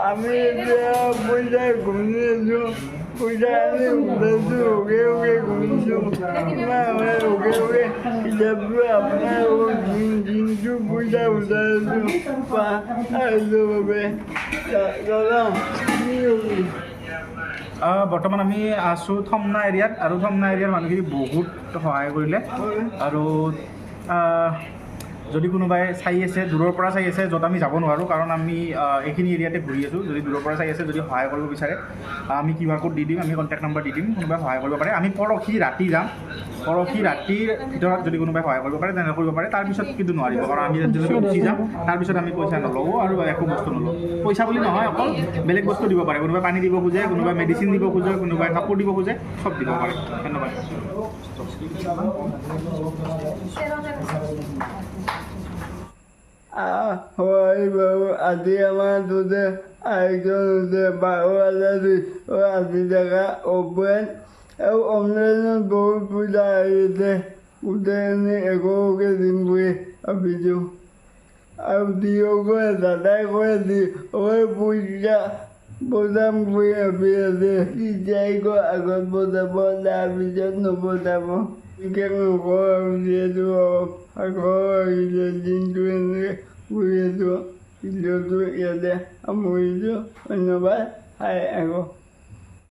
আমি এতিয়া পইচা ঘূৰি আছোঁ পইচা আনি উঠাইছোঁ ওকে ঘূৰিছোঁ ওকে কিতাপটো আপোনাৰ দিনটো পইচা উঠাইছোঁ পাইছোঁ বাবে দাদা বৰ্তমান আমি আছোঁ থমনা এৰিয়াত আৰু থমনা এৰিয়াৰ মানুহখিনি বহুত সহায় কৰিলে আৰু যদি কোনোবাই চাই আছে দূৰৰ পৰা চাই আছে য'ত আমি যাব নোৱাৰোঁ কাৰণ আমি এইখিনি এৰিয়াতে ঘূৰি আছোঁ যদি দূৰৰ পৰা চাই আছে যদি সহায় কৰিব বিচাৰে আমি QR কোড দি দিম আমি কণ্টেক্ট নম্বৰ দি দিম কোনোবাই সহায় কৰিব পাৰে আমি পৰহি ৰাতি যাম পৰহি ৰাতিৰ ভিতৰত যদি কোনোবাই সহায় কৰিব পাৰে তেনেকৈ কৰিব পাৰে তাৰপিছত কিন্তু নোৱাৰিব কাৰণ আমি যদি উঠি যাম তাৰপিছত আমি পইচা নলওঁ আৰু একো বস্তু নলওঁ পইচা বুলি নহয় অকল বেলেগ বস্তু দিব পাৰে কোনোবাই পানী দিব খোজে কোনোবাই মেডিচিন দিব খোজে কোনোবাই কাপোৰ দিব খোজে চব দিব পাৰে ধন্যবাদ হয় বাবু আজি আমার দুধে আরেকজন হচ্ছে 12,080 টাকা ওপেন এবং অনলাইনে বহুত পূজা হয়েছে উঠে এনে এগোকে দিন বই ভাবিছোঁ আৰু দিও করে দাদাই করে দি ওই পূজা বজাম বই ভাবি আছে কি যাই গো আগত বজাব তাৰপিছত নবজাব নকওঁ আৰু যিহেতু আগৰ দিনটো এনেকৈ ঘূৰি আছোঁ ভিডিঅ'টো ইয়াতে সামৰিছোঁ ধন্যবাদ হাই আকৌ